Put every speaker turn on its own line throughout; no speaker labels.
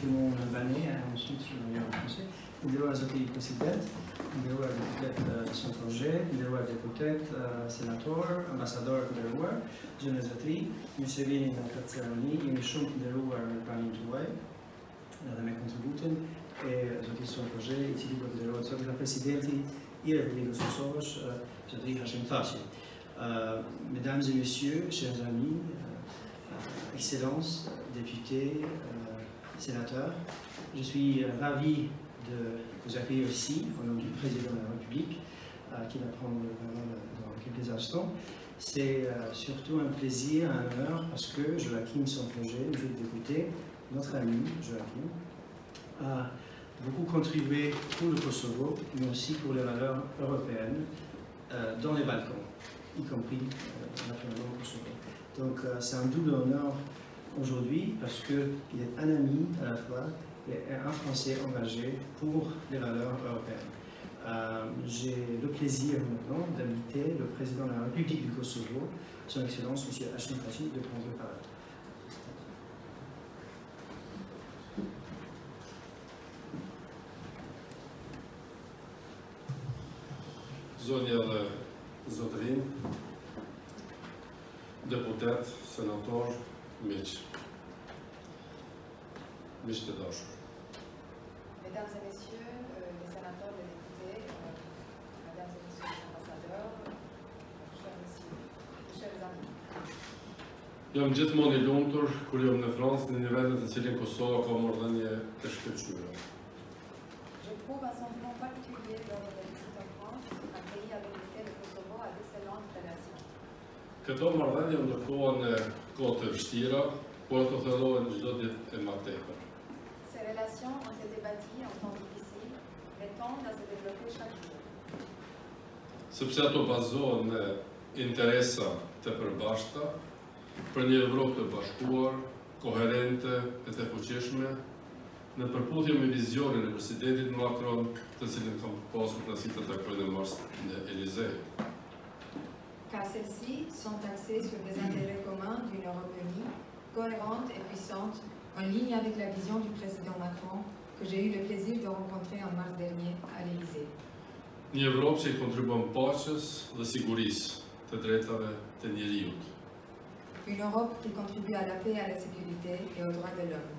Timon albanais, ensuite je vais en français. Nderoa Zoti President, Nderoa Deputet Sonforge, Nderoa Deputet Senator, Ambassador Nderoa, Genezatri, Museveni Nakatsaroni, Imishum Nderoa Panintuai, da me contributem, e Zoti Sonforge, Itilipo Nderoa Zoti Presidenti, Republika Kosovos, Zoti Hashim Thaci. Mesdames et messieurs, chers amis, Excellences, députés, sénateurs, je suis ravi de vous accueillir ici au nom du Président de la République qui va prendre la parole dans quelques instants. C'est surtout un plaisir, un honneur parce que Joachim Sonforge, monsieur le député, notre ami Joachim, a beaucoup contribué pour le Kosovo, mais aussi pour les valeurs européennes dans les Balkans, y compris naturellement au Kosovo. Donc c'est un double honneur aujourd'hui parce qu'il est un ami à la fois et un Français engagé pour les valeurs européennes. J'ai le plaisir maintenant d'inviter le président de la République du Kosovo, son Excellence M. Hashim Thaci, de prendre la parole.
Zonja Zotrin, deputet, senator, miq të dashur.
Mesdames et messieurs, les sénateurs, les députés, mesdames et messieurs les ambassadeurs, chers messieurs, chers amis.
Jam gjithmonë I lumtur kur jam në Francë në një vend të cilin Kosova ka marrëdhënie të shkëlqyera.
Je trouve un sentiment particulier lors de la visite en France, un pays avec lequel le Kosovo a d'excellentes relations.
Këto marrëdhënie ndërkohen në kohë të vështira, por të thellohen çdo ditë e më tepër.
Ces relations ont été bâties en temps difficile, mais tendent à se développer chaque jour.
Sepse ato bazohen në interesa të përbashkëta për një Evropë të bashkuar, koherente e të fuqishme, në përputhje me vizionin e presidentit Macron, të cilin kam pasur kënaqësinë të takoj në mars në Élysée.
Car celles-ci sont axées sur des intérêts communs d'une Europe unie, cohérente et puissante, en ligne avec la vision du président Macron, que j'ai eu le plaisir de rencontrer en mars dernier à l'Élysée.
Një Evropë që I kontribuon paqes dhe sigurisë të drejtave të njeriut.
Une Europe qui contribue à la paix, à la sécurité et aux droits de l'homme.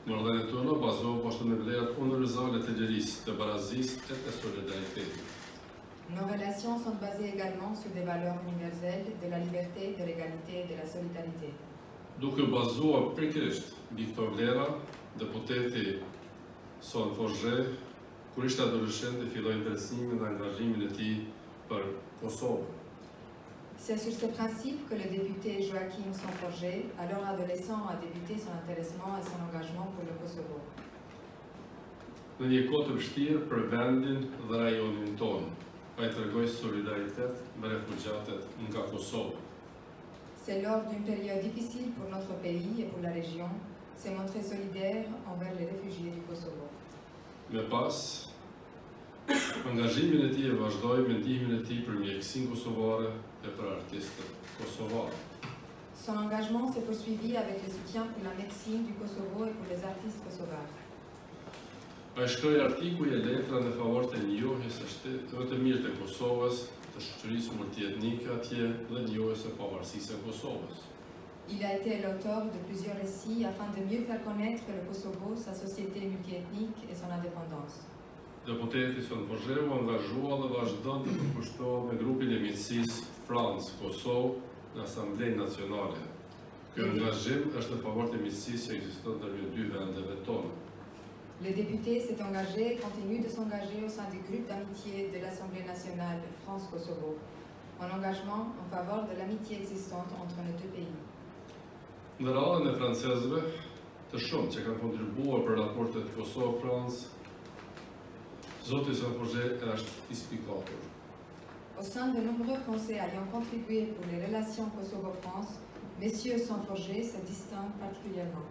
Marrëdhëniet tona bazohen po ashtu në vlerat universale të lirisë, të barazisë e të solidaritetit.
Nos relations sont basées également sur des valeurs universelles de la liberté, de l'égalité et de la solidarité.
Duke bazuar pikërisht mbi këto vlera, deputeti Sonforge, kur ishte adoleshent e filloi interesimin dhe angazhimin e tij për Kosovën.
C'est sur ces principes que le député Joachim Sonforge, alors adolescent, a débuté son intéressement et son engagement pour le Kosovo.
Në një kohë të vështirë për vendin dhe rajonin tonë, ai tregoi solidaritet me refugjatët nga Kosova.
C'est lors d'une période difficile pour notre pays et pour la région, s'est montré solidaire envers les réfugiés du Kosovo.
Me pas, angazhimin e tij e vazhdoi me ndihmën e tij për mjekësinë kosovare e për artistët kosovarë.
Son engagement s'est poursuivi avec le soutien pour la médecine du Kosovo et pour les artistes kosovars.
Ai shkroi artikuj e letra në favor të njohjes së të mirë të Kosovës, të shoqërisë multietnike atje dhe njohjes së pavarësisë së Kosovës.
Il a été l'auteur de plusieurs récits afin de mieux faire connaître le Kosovo, sa société multiethnique et son indépendance.
Deputeti Sonforge u angazhua dhe vazhdon të përkushtohet me grupin e miqësisë Francë-Kosovë në Asamblenë Nacionale. Ky angazhim është në favor të miqësisë që ekziston ndërmjet dy vendeve tona.
Le député s'est engagé et continue de s'engager au sein du groupe d'amitié de l'Assemblée nationale France-Kosovo, en engagement en faveur de l'amitié existante entre nos deux pays.
Në radhën e francezëve, të shumë që kanë kontribuar për raportet Kosovë-Francë, Zoti Sonforge është I spikatur.
Au sein de nombreux Français ayant contribué pour les relations Kosovo-France, Messieurs Sonforge se distinguent particulièrement.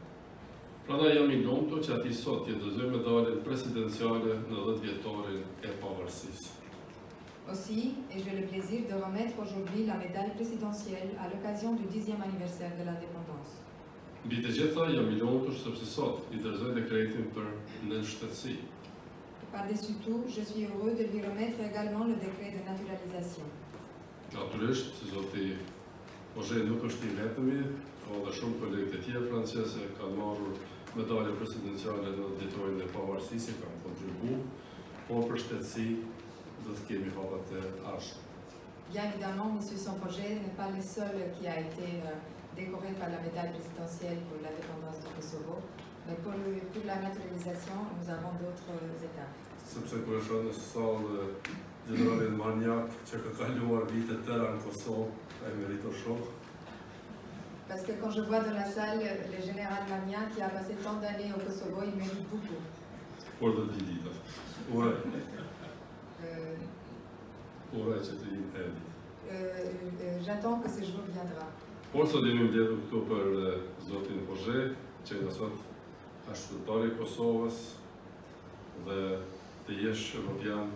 Prandaj jam I lumtur që ati sot t'i dorëzoj medaljen presidenciale në 10 vjetorin e pavarësisë.
Aussi, et j'ai le plaisir de remettre aujourd'hui la médaille présidentielle à l'occasion du 10e anniversaire de l'indépendance.
Mbi të gjitha jam I lumtur sepse sot I dorëzoj dekretin për nënshtetësi.
Par-dessus tout, je suis heureux de lui remettre également le décret de naturalisation.
Natyrisht, zoti Ozhe nuk është I vetmi, ka dhe shumë kolegë të tjerë franceze kanë marrur medalje presidenciale në dhjetorin e pavarësisë, kanë kontribu, por për shtetësi do të kemi hapat e ardhshme.
Bien évidemment, M. Sanforget n'est pas le seul qui a été décoré par la médaille présidentielle pour l'indépendance du Kosovo, mais pour la naturalisation, nous avons d'autres étapes.
Sepse kur është në sallë generalin Marniak që ka kaluar vite të tëra në Kosovë, ai meriton shumë.
Parce que quand je vois dans la salle le général Marniak qui a passé tant d'années au Kosovo, il mérite beaucoup.
Por do të vi dita. Uraj që të jenë erdhi.
J'attends que ce jour viendra.
Por sot jemi mbledhur këtu për zotin Ozhe, që nga sot është qytetari I Kosovës dhe të jesh evropian,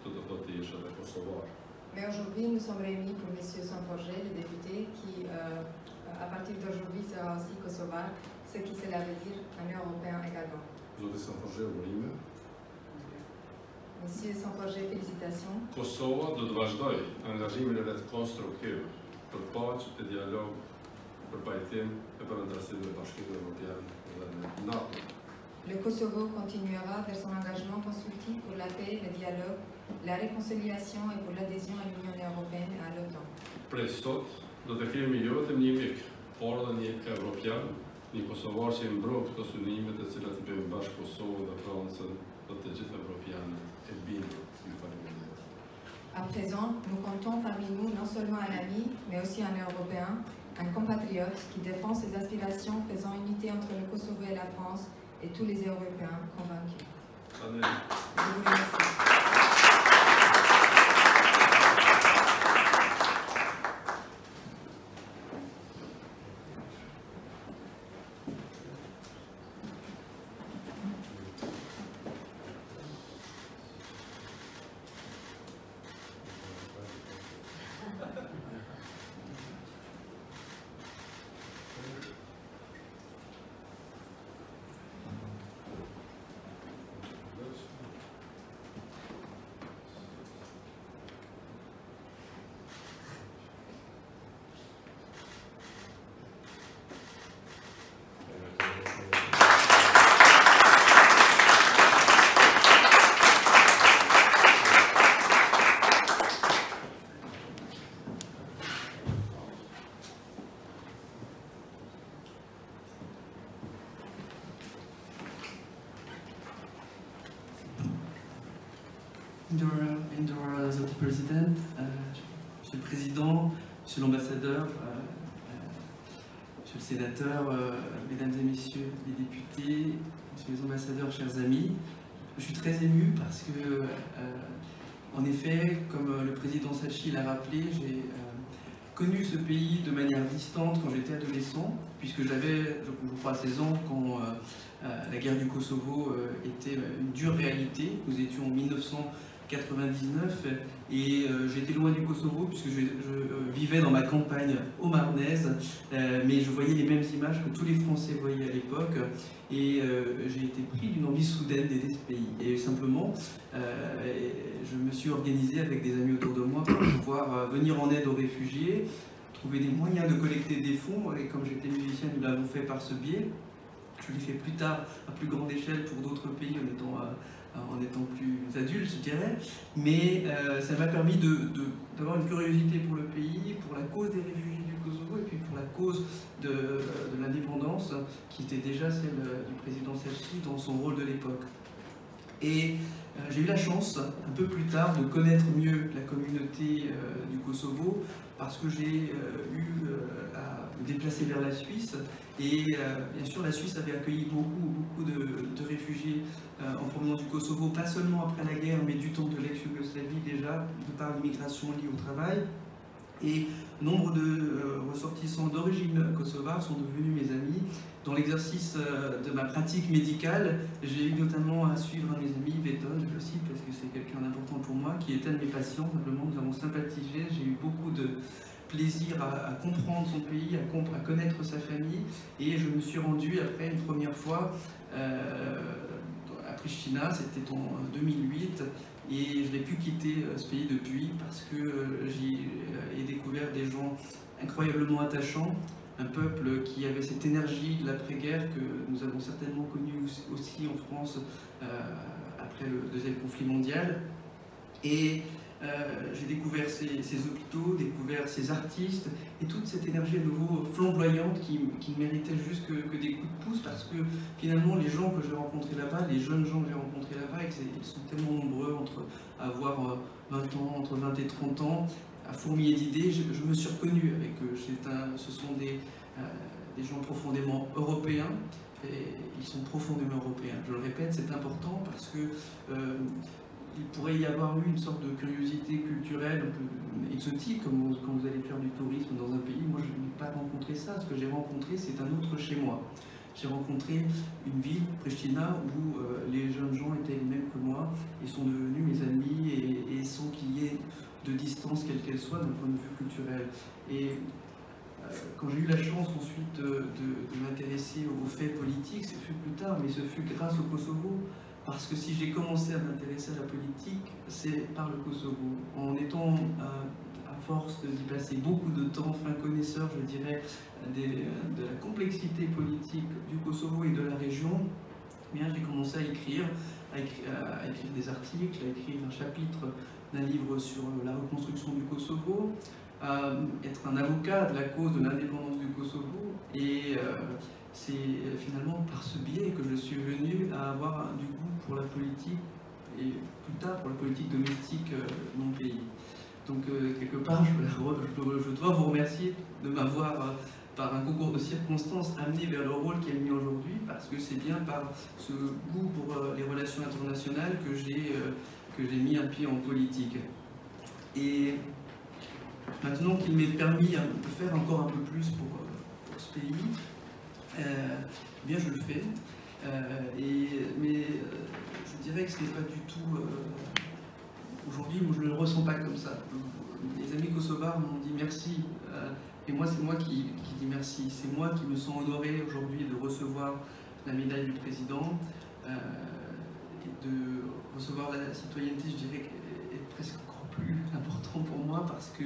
do të thotë të jesh edhe kosovar.
Mais aujourd'hui, nous sommes réunis pour M. Sanforget, le député, qui, à partir d'aujourd'hui, sera aussi kosovar, ce qui cela veut dire un Européen également.
Zoti Sanforget, urime.
Monsieur Sanforget, félicitations.
Kosova do të vazhdoj angazhimin e vet konstruktiv për paqë e dialog, për pajtim e për ndërsim me Bashkimin Evropian dhe me NATO.
Le Kosovo continuera vers son engagement constructif pour la paix, le dialogue, la réconciliation et pour l'adhésion à l'Union européenne et à l'OTAN.
Prej sot do të kemi jo vetëm një mik, por edhe një evropian, një kosovar që I mbron këto synime të cilat I bëjmë bashkë Kosovën dhe Francën dhe të gjithë evropianët e bindur. Ju faleminderit.
À présent, nous comptons parmi nous non seulement un ami, mais aussi un Européen, un compatriote qui défend ses aspirations, faisant unité entre le Kosovo et la France et tous les Européens convaincus.
Allez.
Je vous remercie.
Monsieur le Président, Monsieur le Président, Monsieur l'Ambassadeur, Monsieur le Sénateur, Mesdames et Messieurs les députés, Messieurs les ambassadeurs, chers amis, je suis très ému parce que, en effet, comme le Président Sachi l'a rappelé, j'ai connu ce pays de manière distante quand j'étais adolescent, puisque j'avais, je crois, 16 ans quand la guerre du Kosovo était une dure réalité. Nous étions en 1999 et j'étais loin du Kosovo puisque je vivais dans ma campagne haut-marnaise, mais je voyais les mêmes images que tous les Français voyaient à l'époque et j'ai été pris d'une envie soudaine d'aider ce pays. Et simplement, je me suis organisé avec des amis autour de moi pour pouvoir venir en aide aux réfugiés, trouver des moyens de collecter des fonds et comme j'étais musicien, nous l'avons fait par ce biais. Je l'ai fait plus tard à plus grande échelle pour d'autres pays en étant plus adulte, je dirais. Mais ça m'a permis d'avoir une curiosité pour le pays, pour la cause des réfugiés du Kosovo et puis pour la cause de l'indépendance qui était déjà celle du président Sachi dans son rôle de l'époque. Et j'ai eu la chance, un peu plus tard, de connaître mieux la communauté du Kosovo parce que j'ai eu à me déplacer vers la Suisse et bien sûr la Suisse avait accueilli beaucoup de réfugiés en provenance du Kosovo, pas seulement après la guerre mais du temps de l'ex-Yougoslavie déjà, de par l'immigration liée au travail. Et nombre de ressortissants d'origine kosovare sont devenus mes amis. Dans l'exercice de ma pratique médicale, j'ai eu notamment à suivre un de mes amis, Veton, je le cite parce que c'est quelqu'un d'important pour moi, qui était un de mes patients. Simplement, nous avons sympathisé. J'ai eu beaucoup plaisir à comprendre son pays, à connaître sa famille. Et je me suis rendu après une première fois à Pristina, c'était en 2008, et je n'ai pu quitter ce pays depuis parce que j'y ai découvert des gens incroyablement attachants, un peuple qui avait cette énergie de l'après-guerre que nous avons certainement connue aussi en France après le deuxième conflit mondial. Et j'ai découvert ces hôpitaux, découvert ces artistes et toute cette énergie à nouveau flamboyante qui ne méritait juste que des coups de pouce, parce que finalement les gens que j'ai rencontrés là-bas, les jeunes gens que j'ai rencontrés là-bas, ils sont tellement nombreux entre avoir 20 ans, entre 20 et 30 ans, à fourmiller d'idées. Je me suis reconnu avec eux. Ce sont des gens profondément européens. Et ils sont profondément européens. Je le répète, c'est important parce que il pourrait y avoir eu une sorte de curiosité culturelle un peu exotique, comme quand vous allez faire du tourisme dans un pays. Moi, je n'ai pas rencontré ça. Ce que j'ai rencontré, c'est un autre chez moi. J'ai rencontré une ville, Pristina, où les jeunes gens étaient les mêmes que moi et sont devenus mes amis, et sans qu'il y ait de distance, quelle qu'elle soit, d'un point de vue culturel. Et quand j'ai eu la chance ensuite de m'intéresser aux faits politiques, ce fut plus tard, mais ce fut grâce au Kosovo. Parce que si j'ai commencé à m'intéresser à la politique, c'est par le Kosovo. En étant, à force d'y passer beaucoup de temps, fin connaisseur, je dirais, de la complexité politique du Kosovo et de la région, eh bien, j'ai commencé à écrire des articles, à écrire un chapitre d'un livre sur la reconstruction du Kosovo, à être un avocat de la cause de l'indépendance du Kosovo, et c'est finalement par ce biais que je suis venu à avoir du goût pour la politique, et plus tard pour la politique domestique de mon pays. Donc quelque part, je dois vous remercier de m'avoir, par un concours de circonstances, amené vers le rôle qui est le mien aujourd'hui, parce que c'est bien par ce goût pour les relations internationales que j'ai mis un pied en politique. Et maintenant qu'il m'est permis de faire encore un peu plus pour ce pays, bien je le fais. Mais je dirais que ce n'est pas du tout... Aujourd'hui, moi, je ne le ressens pas comme ça. Les amis kosovars m'ont dit merci. Et moi, c'est moi qui dis merci. C'est moi qui me sens honoré aujourd'hui de recevoir la médaille du président. Et de recevoir la citoyenneté, je dirais, est presque encore plus important pour moi, parce que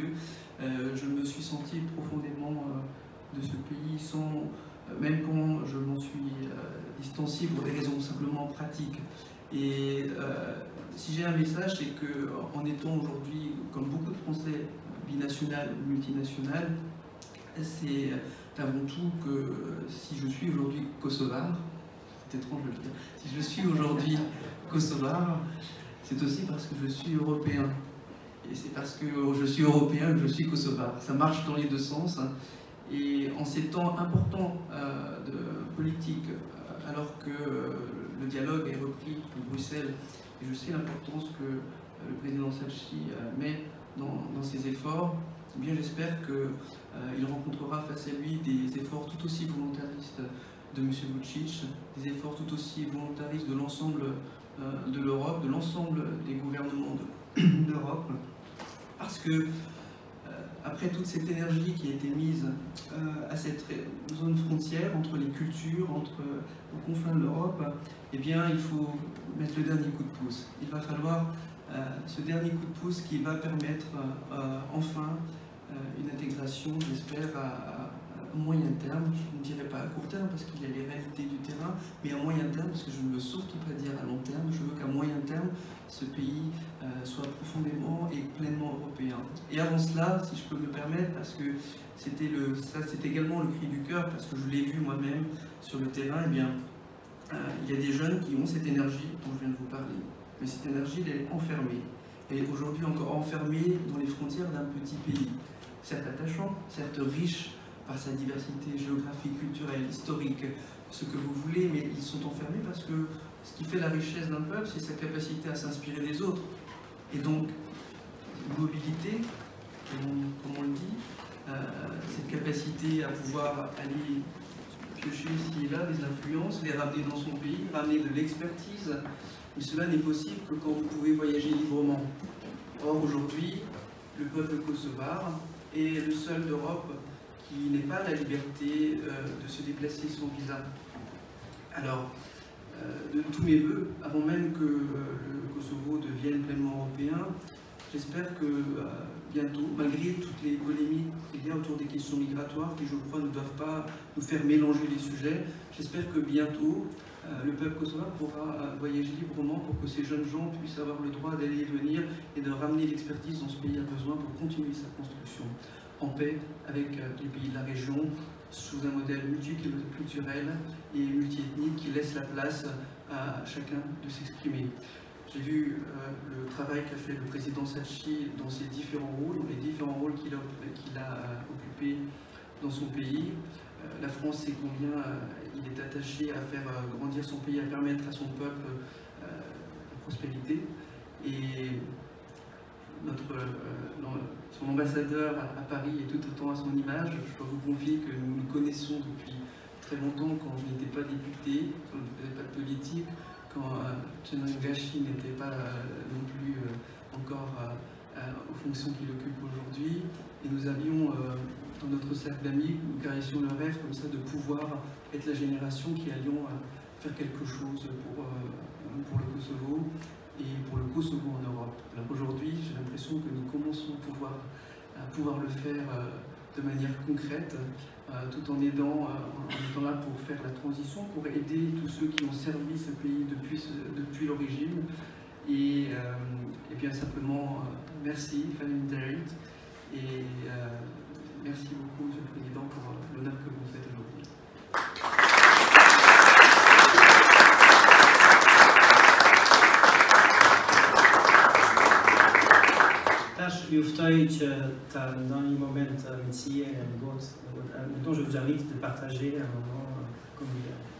je me suis senti profondément de ce pays, sans, même quand je m'en suis distancié pour des raisons simplement pratiques. Et si j'ai un message, c'est qu'en étant aujourd'hui, comme beaucoup de Français, binational ou multinational, c'est avant tout que si je suis aujourd'hui kosovar, c'est étrange de le dire, si je suis aujourd'hui kosovar, c'est aussi parce que je suis européen. Et c'est parce que je suis européen que je suis kosovar. Ça marche dans les deux sens. Hein. Et en ces temps importants de politique, alors que le dialogue est repris de Bruxelles, et je sais l'importance que le président Sacchi met dans ses efforts, eh bien j'espère qu'il rencontrera face à lui des efforts tout aussi volontaristes de M. Vučić, des efforts tout aussi volontaristes de l'ensemble de l'Europe, de l'ensemble des gouvernements d'Europe, parce que après toute cette énergie qui a été mise à cette zone frontière entre les cultures, aux confins de l'Europe, eh bien il faut mettre le dernier coup de pouce. Il va falloir ce dernier coup de pouce qui va permettre enfin une intégration, j'espère, à moyen terme. Je ne dirais pas à court terme parce qu'il y a les réalités du terrain, mais à moyen terme, parce que je ne veux surtout pas dire à long terme. Je veux qu'à moyen terme, ce pays soit profondément et pleinement européen. Et avant cela, si je peux me permettre, parce que c'est également le cri du cœur, parce que je l'ai vu moi-même sur le terrain, eh bien, il y a des jeunes qui ont cette énergie dont je viens de vous parler. Mais cette énergie, elle est enfermée. Elle est aujourd'hui encore enfermée dans les frontières d'un petit pays. Certes attachant, certes riche par sa diversité géographique, culturelle, historique, ce que vous voulez, mais ils sont enfermés parce que ce qui fait la richesse d'un peuple, c'est sa capacité à s'inspirer des autres. Et donc, mobilité, comme on le dit, cette capacité à pouvoir aller piocher ici et là des influences, les ramener dans son pays, ramener de l'expertise, mais cela n'est possible que quand vous pouvez voyager librement. Or, aujourd'hui, le peuple kosovar est le seul d'Europe qui n'ait pas la liberté de se déplacer sans visa. Alors, de tous mes voeux, avant même que le Kosovo devienne pleinement européen, j'espère que bientôt, malgré toutes les polémiques qu'il y a autour des questions migratoires, qui je crois ne doivent pas nous faire mélanger les sujets, j'espère que bientôt le peuple kosovar pourra voyager librement pour que ces jeunes gens puissent avoir le droit d'aller et venir et de ramener l'expertise dont ce pays a besoin pour continuer sa construction en paix avec les pays de la région, sous un modèle multiculturel et multiethnique qui laisse la place à chacun de s'exprimer. J'ai vu le travail qu'a fait le président Sachi dans ses différents rôles, les différents rôles qu'il a occupés dans son pays. La France sait combien il est attaché à faire grandir son pays, à permettre à son peuple la prospérité. Et son ambassadeur à Paris est tout autant à son image. Je peux vous confier que nous nous connaissons depuis très longtemps, quand je n'étais pas député, quand je ne faisais pas de politique, quand Tchenan Gachi n'était pas non plus encore aux fonctions qu'il occupe aujourd'hui. Et nous avions dans notre cercle d'amis, nous caressions le rêve comme ça de pouvoir être la génération qui allions faire quelque chose pour le Kosovo et pour le Kosovo en Europe. Alors aujourd'hui, j'ai l'impression que nous commençons à pouvoir le faire de manière concrète, tout en étant là pour faire la transition, pour aider tous ceux qui ont servi ce pays depuis l'origine. Et bien simplement, merci, Famille Darit, et merci beaucoup, Monsieur le Président, pour l'honneur que vous faites aujourd'hui.
Też juftoj dans les moments ici, dont je vous invite de partager un moment convivial.